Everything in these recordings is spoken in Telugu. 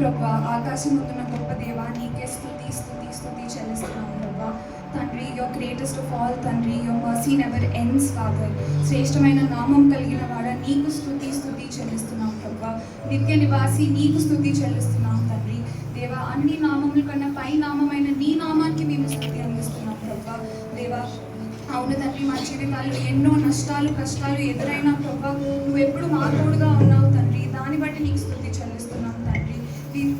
ప్రభా, ఆకాశం ముందున్న గొప్ప దేవా, నీకే స్తుతి స్తుతి స్తుతి చెల్లిస్తున్నాము ప్రభా. తండ్రి, యువర్ గ్రేటెస్ట్ ఆఫ్ ఆల్ తండ్రి, your mercy never ends father. శ్రేష్టమైన నామం కలిగిన వాడ, నీకు స్తుతి స్తుతి చెల్లిస్తున్నాం ప్రభా. నిత్య నివాసి, నీకు స్తుతి చెల్లిస్తున్నాం తండ్రి. దేవా, అన్ని నామముల కన్నా పై నామమైన నీ నామానికి మేము స్తుతి అందిస్తున్నాం ప్రభా. దేవా, అవును తండ్రి, మా జీవితాల్లో ఎన్నో నష్టాలు కష్టాలు ఎదురైనా ప్రభా, నువ్వు ఎప్పుడు మా తోడుగా ఉన్నావు తండ్రి. దాన్ని బట్టి నీకు స్తుతి చెల్లిస్తున్నాం తండ్రి.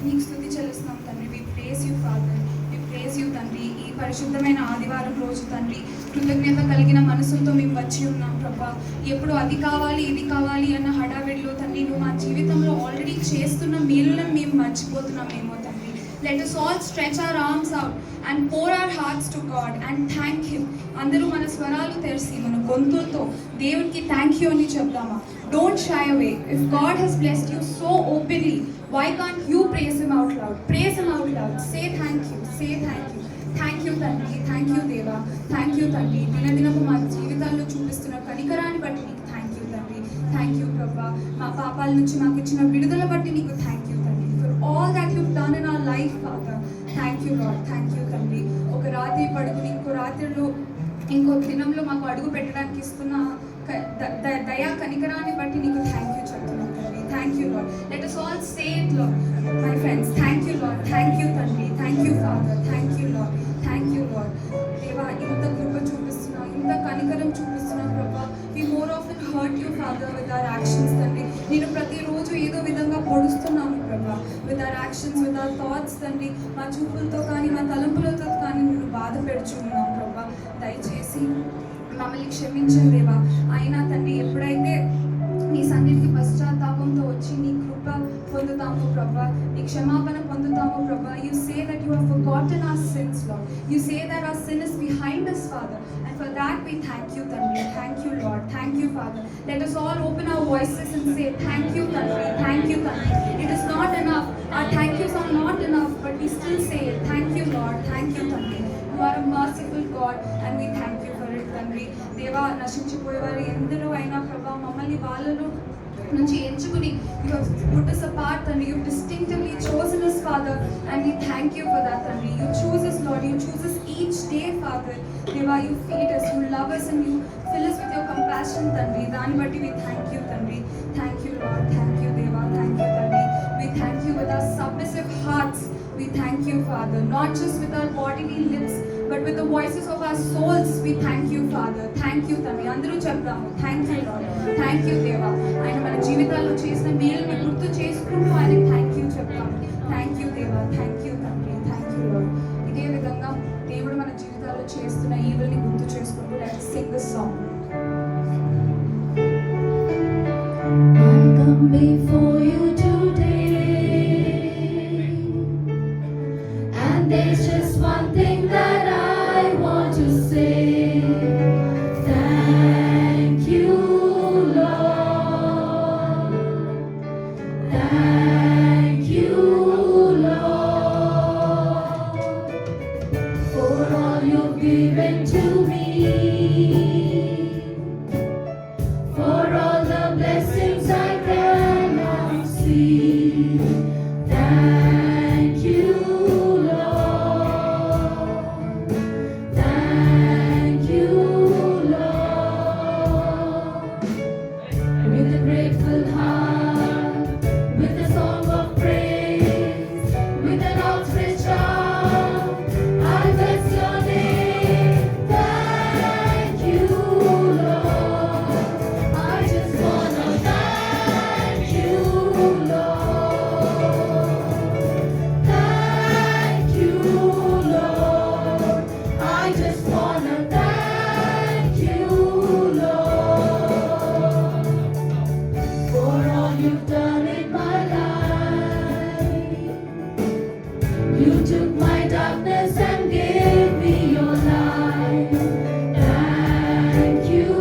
నీకు స్తుతి చెల్లిస్తున్నాం తండ్రి. We praise you father, we praise you తండ్రి. ఈ పరిశుద్ధమైన ఆదివారం రోజు తండ్రి, కృతజ్ఞత కలిగిన మనసులతో మేము వచ్చి ఉన్నాం ప్రభా. ఎప్పుడు అది కావాలి ఇది కావాలి అన్న హడావిడిలో తండ్రి, నువ్వు మా జీవితంలో ఆల్రెడీ చేస్తున్న మేలులను మేము మర్చిపోతున్నామేమో తండ్రి. Let us all stretch our arms out and pour our hearts to God and thank Him. అందరూ మన స్వరాలు తెరిచి మన గొంతులతో దేవునికి థ్యాంక్ యూ అని చెప్దామా? Don't shy away. If God has blessed you so openly, why can't you praise Him out loud? Praise Him out loud. Say thank you. Say thank you. Thank you తండ్రి, థ్యాంక్ యూ దేవా, థ్యాంక్ యూ తండ్రి. దినదినపు మా జీవితాల్లో చూపిస్తున్న కనికరాన్ని బట్టి నీకు థ్యాంక్ యూ తండ్రి. థ్యాంక్ యూ ప్రభా. మా పాపాల నుంచి మాకు ఇచ్చిన విడుదల బట్టి నీకు థ్యాంక్ యూ తండ్రి. For all that you done in our life father, thank you lord, thank you తండ్రి. ఒక రాత్రి పడుకుని ఇంకో రాత్రిలో ఇంకో దినంలో మాకు అడుగు పెట్టడానికి ఇస్తున్న దయా కనికరాన్ని బట్టి నీకు థ్యాంక్ యూ చెప్తున్నాం తండ్రి. Thank you lord. Let us all say it Lord, my friends. Thank you lord, thank you తండ్రి, thank you father, thank you lord, thank you lord. దేవా, ఇంత కృప చూపిస్తున్నావు, ఇంత కనికరం చూపిస్తున్నావు ప్రభా. We more often hurt you father with our actions తండ్రి. నేను ప్రతిరోజు ఏదో విధంగా పొడుస్తున్నాను ప్రభా. With our actions, with our thoughts తండ్రి. మా చూపులతో కానీ మా తలంపులతో కానీ నేను బాధ పెడుచున్నాను ప్రభా. దయచేసి మమ్మల్ని క్షమించండి దేవా. అయినా తండ్రి, ఎప్పుడైతే నీ సన్నిధికి పశ్చాత్తాపంతో వచ్చి నీ కృప పొందుతాము ప్రభా, నీ క్షమాపణ పొందుతాము ప్రభా. You say that you have forgotten our sins lord. You say that hour sin is behind us father, and for that we thank you తండ్రి. Thank you lord, thank you father. Let us all open our voices and say thank you తండ్రి, thank you తండ్రి. It is not enough, our thank yous are not enough, but we still say it. Thank you Lord, thank you తండ్రి. You are a merciful God and we thank you for it తండ్రి. దేవా, నశించిపోయేవారు ఎందరో అయినా ప్రభా, మమ్మల్ని వాళ్ళలో నుంచి ఎంచుకుని you have put us apart and you have distinctively chosen us Father, and we thank you for that తండ్రి. You choose us Lord, you choose us each day Father. Deva, you feed us, you love us and you fill us with your compassion తండ్రి. దాన్ని బట్టి we thank you తండ్రి. Thank you Lord, thank you Deva, thank you తండ్రి. We thank you with our submissive hearts. We thank you Father, not just with our bodily lips but with the voices of our souls. We thank you Father, thank you తండ్రి. అందరూ చెప్దాము thank you Lord, thank you దేవా. ఆయన మన జీవితాల్లో చేసిన మేలుని గుర్తు చేసుకుంటూ ఆయనకి థ్యాంక్ యూ చెప్తాము. థ్యాంక్ యూ దేవా, థ్యాంక్ యూ తండ్రి, థ్యాంక్ యూ లార్డ్. ఇదే విధంగా దేవుడు మన జీవితాల్లో చేస్తున్న ఈవుల్ని గుర్తు చేసుకుంటూ let's Singh this song. I come before you today, and there's just one thing that I want to say. Thank you, Lord. Thank you, Lord, for all you've given to me, for all the blessings I cannot see. Thank you, Lord. Thank you, Lord. With a grateful heart, with a song of praise, with an outstretched arm, I bless your name. Thank you, Lord. I just wanna thank you, Lord. Thank you, Lord. I just wanna thank you, Lord, for all you've done in my life. You took my darkness and gave me your light. Thank you,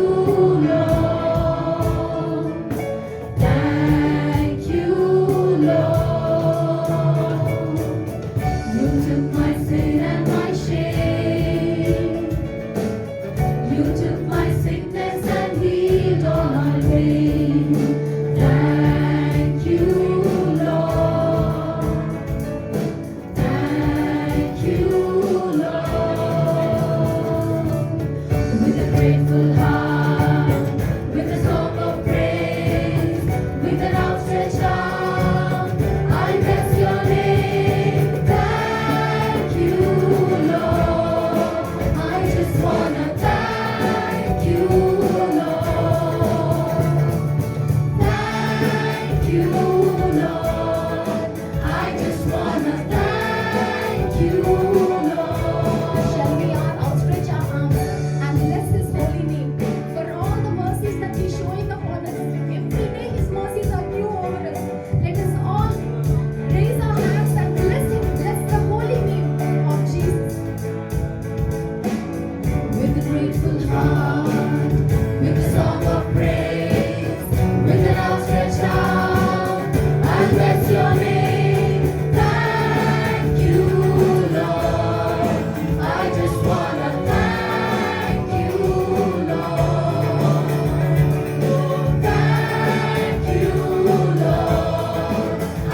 Lord. Thank you, Lord. You took my sin and my shame. You took my sickness and healed all my pain. Thank you, Lord. grateful heart, with a song of praise, with an outstretched arm, I bless your name. Thank you, Lord. I just wanna thank you, Lord. Thank you, Lord. I just wanna thank you, Lord. Shall we all outstretch our arms and bless His holy name for all the mercies that He's showing upon us? Every day His mercies are new over us. Let us all raise our hands and bless Him, bless the holy name of Jesus. With a grateful heart, with a song of praise, with an outstretched arm, I bless your name. Thank you, Lord. I just wanna thank you, Lord. Thank you, Lord.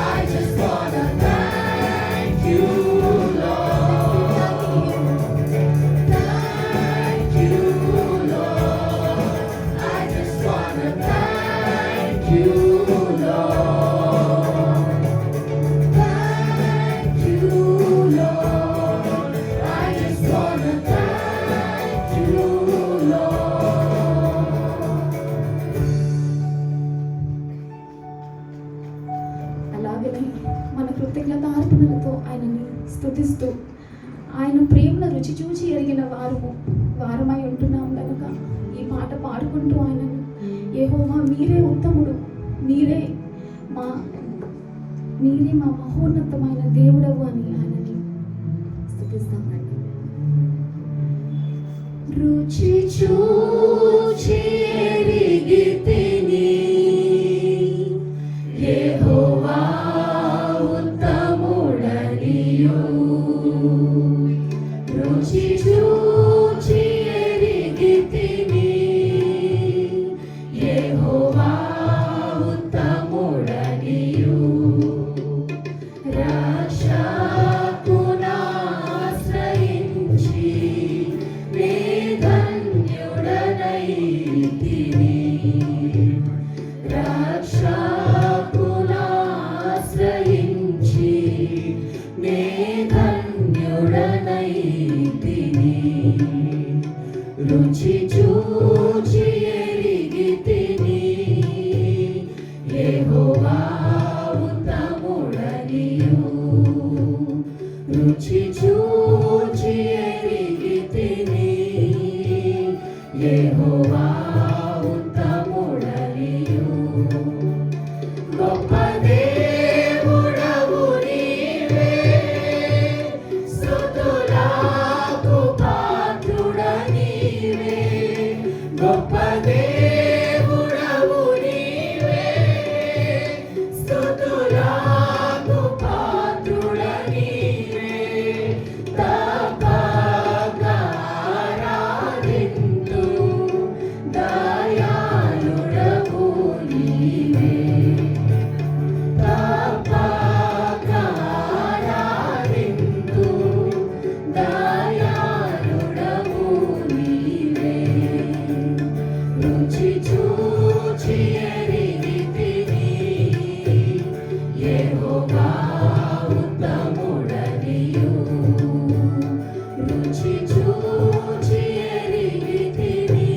I just wanna thank you, Lord. Thank you, Lord. I just wanna thank you, Lord. Thank you, Lord. I just wanna thank you, Lord. అలాగనే మన కృతజ్ఞతార్పణలతో ఆయనని స్తుతిస్తూ ఆయన ప్రేమను రుచి చూచి ఎరిగిన వారమై ఉంటున్నాం కనుక ఈ పాట పాడుకుంటూ ఆయనను యెహోవా మీరే ఉత్తముడు, మీరే మా మహోన్నతమైన దేవుడవు అని ఆయనని స్తుతిస్తామండి. రుచి చూచి ఎరిగితిని, యెహోవా ఉత్తముడనియు. రుచి చూచి ఎరిగితిని, యెహోవా ఉత్తముడనియు. రక్షకునాశ్రయించి నే ధన్యుడనైతిని. రక్షకునాశ్రయించి నే ధన్యుడనైతిని. రుచి చూచి ఎరిగితిని, యెహోవా ఉత్తముడనియు. రుచి చూచి ఎరిగితిని, యెహోవా ఉత్తముడనియు. గొప్ప దేవుడవు నీవే, స్తుతులకు పాత్రుడ నీవే. గొప్ప దేవుడవు నీవే, స్తుతులకు పాత్రుడ నీవే. తప్పక ఆరాధింతు, దయాళుడవు నీవే. తప్పక ఆరాధింతు, దయాళుడవు నీవే. రుచి చూచి ఎరిగితిని, యెహోవా ఉత్తముడనియు. రుచి చూచి ఎరిగితిని,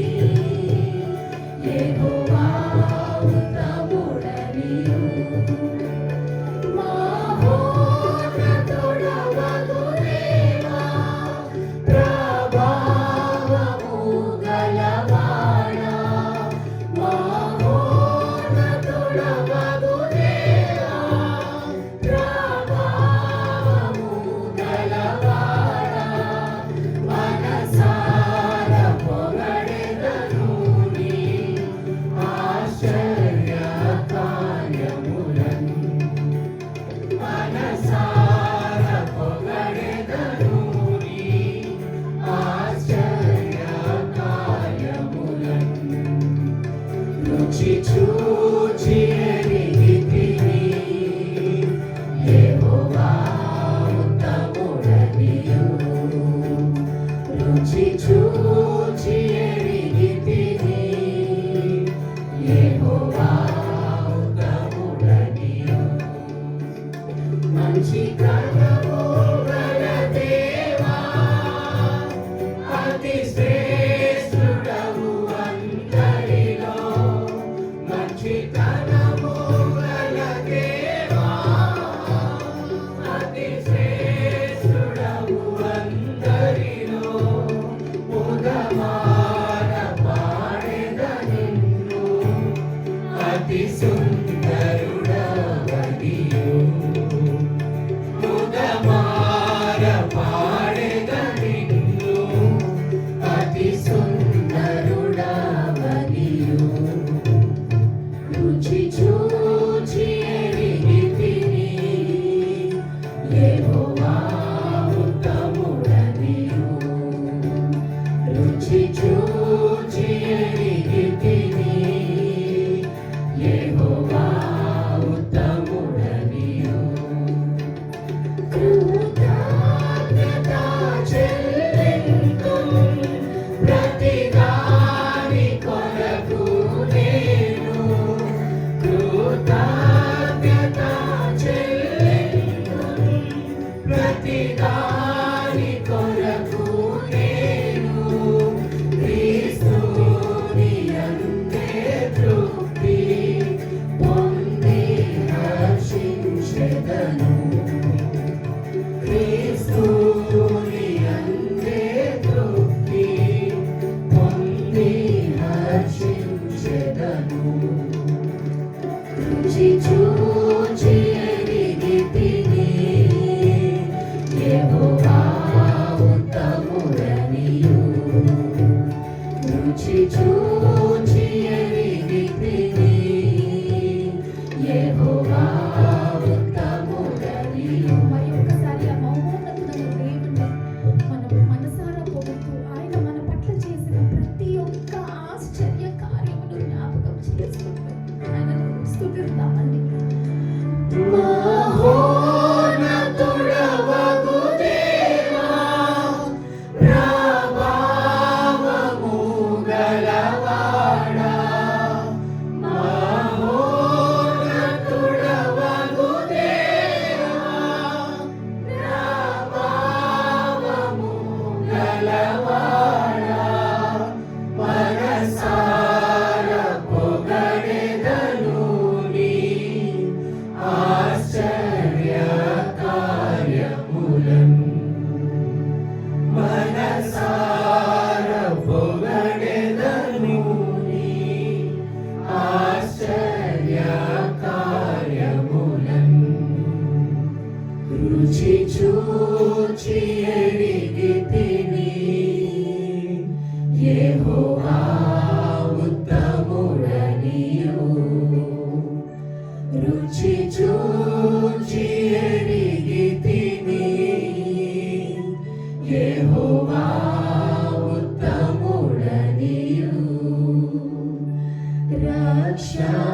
యెహోవా ఉత్తముడనియు. మహోన్నతుడవగు దేవా, ప్రభావము గలవాడా. మహోన్నతుడవగు దేవా, ప్రభావము గలవాడా. మనసార పొగడెదను నీ ఆశ్చర్య కార్యములను. మనసార పొగడెదను నీ ఆశ్చర్య కార్యములను. రుచి చూచి ఎరిగితిని, యెహోవా ఉత్తముడనియు. రుచి చూచి ఎరిగితిని, రుచి చూచి ఎరిగితిని యెహోవా ఉత్తముడనియు. మరి ఒక్కసారి ఆ మహోన్నతుడైన దేవుణ్ణి మనం మనసారా పొగుడుతూ ఆయన మన పట్ల చేసిన ప్రతి ఒక్క ఆశ్చర్య కార్యమును జ్ఞాపకం చేసుకుంటూ ఆయనను స్తుతిద్దామండి. మహోన్నతుడవగు దేవా, ప్రభావము గలవాడా, మహోన్నతుడవగు దేవా, ప్రభావము గలవాడా, మనసార పొగడెదను నీ ఆశ్చర్య కార్యములను. మనసార పొగడెదను నీ ఆశ్చర్య కార్యములను. రుచి చూచి ఎరిగితిని యెహోవా ఉత్తముడనియు. రుచి చూచి ఎరిగితిని యెహోవా ఉత్తముడనియు. రక్షణ